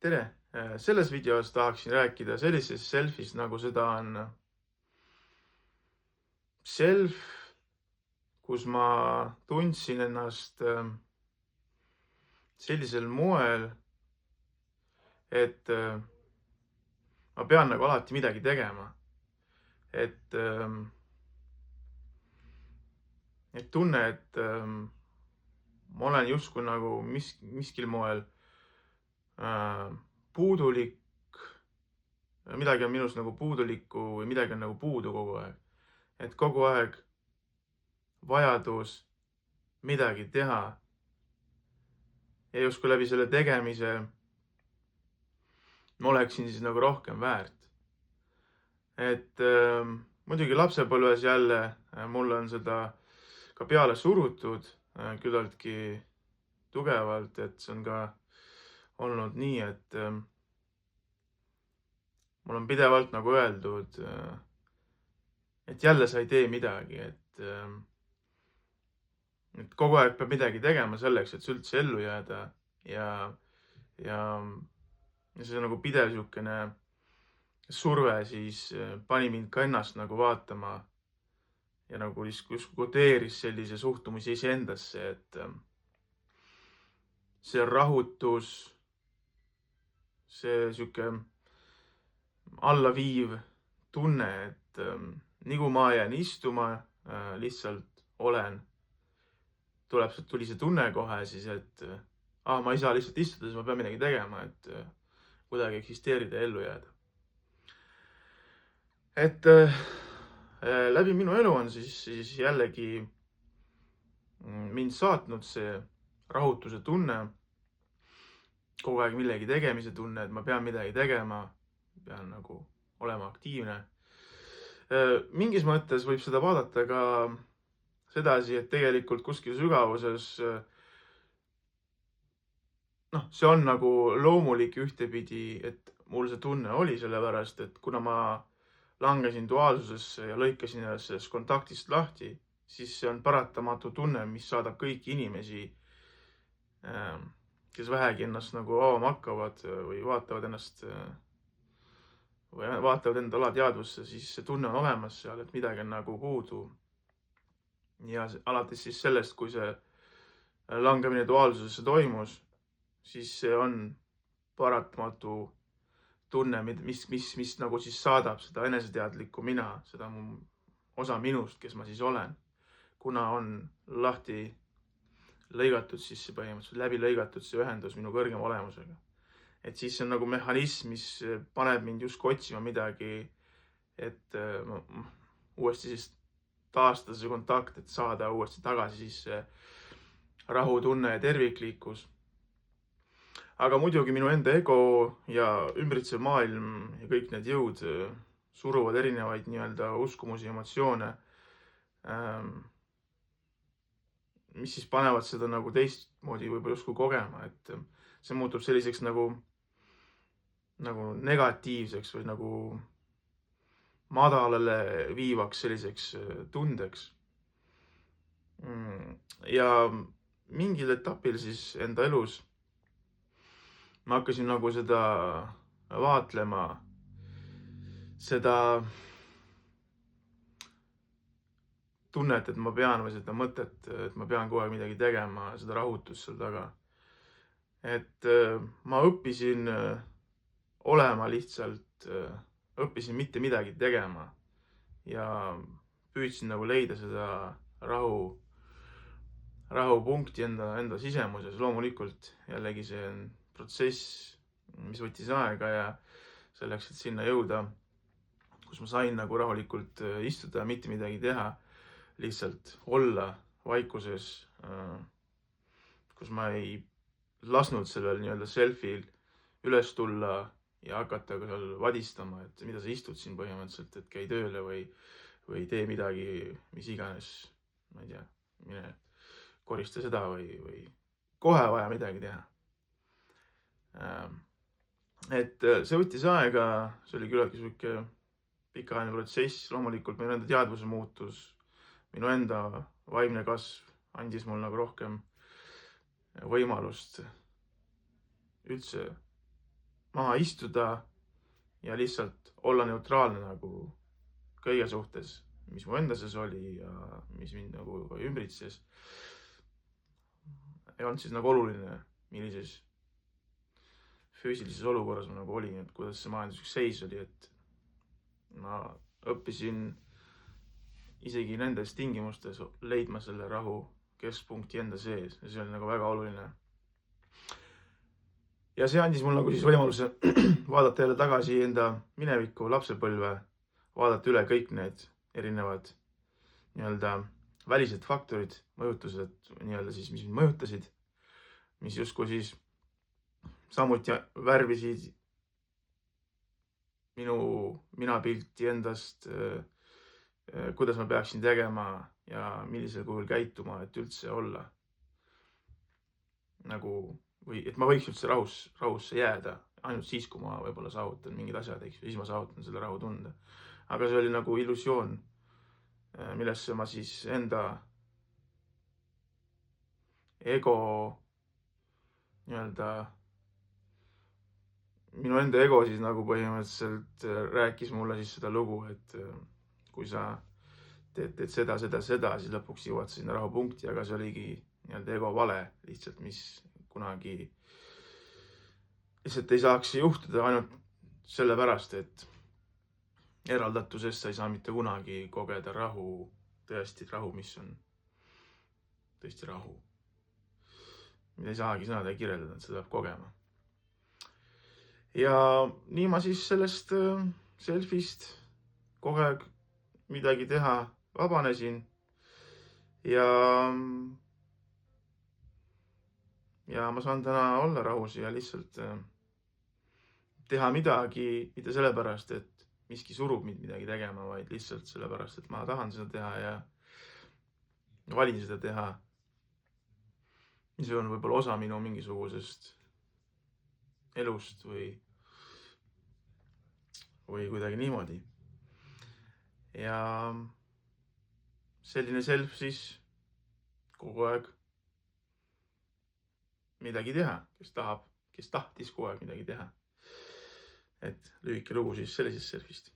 Tere! Selles videos tahaksin rääkida sellisest selfist, nagu seda on self, kus ma tundsin ennast sellisel moel, et ma pean nagu alati midagi tegema. Et, et tunne, et ma olen justkui nagu miskil moel puudulik, midagi on minus nagu puudulikku või midagi on nagu puudu kogu aeg. Et kogu aeg vajadus midagi teha ja justkui läbi selle tegemise ma oleksin siis nagu rohkem väärt. Et muidugi lapsepõlves jälle mulle on seda ka peale surutud küllaltki tugevalt, et see on ka olnud nii, et mul on pidevalt nagu öeldud, et jälle sa ei tee midagi, et kogu aeg peab midagi tegema selleks, et sa üldse ellu jääda ja, ja see nagu pidev niisugune surve siis pani mind ka ennast nagu vaatama ja nagu justkui kodeeris sellise suhtumise iseendasse, et see rahutus, see sihuke allaviiv tunne, et nii kui ma jään istuma, lihtsalt olen, tuli see tunne kohe siis, et ma ei saa lihtsalt istuda, siis ma pean midagi tegema, et kuidagi eksisteerida ja ellu jääda. Et läbi minu elu on siis jällegi mind saatnud see rahutuse tunne, kogu aeg millegi tegemise tunne, et ma pean midagi tegema, pean nagu olema aktiivne. Mingis mõttes võib seda vaadata ka sedasi, et tegelikult kuskil sügavuses see on nagu loomulik ühtepidi, et mul see tunne oli, sellepärast et kuna ma langesin duaalsusesse ja lõikasin ennast sellest kontaktist lahti, siis see on paratamatu tunne, mis saadab kõiki inimesi, kes vähegi ennast nagu avama hakkavad või vaatavad enda alateadvusse, siis see tunne on olemas seal, et midagi on nagu puudu. Ja alates siis sellest, kui see langemine duaalsusesse toimus, siis see on paratamatu tunne, mis nagu siis saadab seda eneseteadlikku mina, seda osa minust, kes ma siis olen, kuna on lahti lõigatud siis see põhimõtteliselt, läbi lõigatud see ühendus minu kõrgema olemusega. Et siis see on nagu mehhanism, mis paneb mind justkui otsima midagi, et uuesti siis taastada see kontakt, et saada uuesti tagasi siis see rahutunne ja terviklikkus. Aga muidugi minu enda ego ja ümbritsev maailm ja kõik need jõud suruvad erinevaid nii-öelda uskumusi, emotsioone, mis siis panevad seda nagu teistmoodi võib-olla justkui kogema, et see muutub selliseks nagu negatiivseks või nagu madalale viivaks selliseks tundeks. Ja mingil etapil siis enda elus ma hakkasin nagu seda vaatlema, seda tunnet, et ma pean või seda mõtet, et ma pean kogu aeg midagi tegema, seda rahutust seal taga. Et ma õppisin olema lihtsalt, õppisin mitte midagi tegema ja püüdsin nagu leida seda rahupunkti enda sisemuses. Loomulikult jällegi see on protsess, mis võttis aega ja selleks, et sinna jõuda, kus ma sain nagu rahulikult istuda ja mitte midagi teha, lihtsalt olla vaikuses, kus ma ei lasnud sellel nii-öelda selfil üles tulla ja hakata ka seal vadistama, et mida sa istud siin põhimõtteliselt, et käi tööle või tee midagi, mis iganes, ma ei tea, mine korista seda või kohe vaja midagi teha. Et see võttis aega, see oli küllaltki sihuke pikaajaline protsess, loomulikult minu enda teadvuse muutus, minu enda vaimne kasv andis mul nagu rohkem võimalust üldse maha istuda ja lihtsalt olla neutraalne nagu kõige suhtes, mis mu enda sees oli ja mis mind nagu ümbritses. Ei olnud siis nagu oluline, millises füüsilises olukorras ma nagu olin, et kuidas see majanduslik seis oli, et ma õppisin isegi nendes tingimustes leidma selle rahu keskpunkti enda sees ja see oli nagu väga oluline. Ja see andis mul nagu siis võimaluse vaadata jälle tagasi enda minevikku, lapsepõlve, vaadata üle kõik need erinevad välised faktorid, mõjutused siis, mis mind mõjutasid, mis justkui siis samuti värvisid minu minapilti endast, kuidas ma peaksin tegema ja millisel kujul käituma, et üldse olla nagu, või et ma võiks üldse rahusse jääda ainult siis, kui ma võib-olla saavutan mingid asjad, eks, siis ma saavutan selle rahutunde. Aga see oli nagu illusioon, millesse ma siis enda ego minu enda ego siis nagu põhimõtteliselt rääkis mulle siis seda lugu, et kui sa teed seda, siis lõpuks jõuad sinna rahupunkti, aga see oligi ego vale lihtsalt, mis kunagi lihtsalt ei saaks juhtuda ainult sellepärast, et eraldatusest sa ei saa mitte kunagi kogeda rahu, tõesti rahu, mis on tõesti rahu. Mida ei saagi sõnadega kirjeldada, et seda peab kogema. Ja nii ma siis sellest selfist kogu aeg midagi teha vabanesin ja ma saan täna olla rahus ja lihtsalt teha midagi, mitte sellepärast, et miski surub mind midagi tegema, vaid lihtsalt sellepärast, et ma tahan seda teha ja valin seda teha. See on võib-olla osa minu mingisugusest elust või kuidagi niimoodi. Ja selline self siis kogu aeg midagi teha, kes tahtis kogu aeg midagi teha. Et lühike lugu siis sellisest selfist.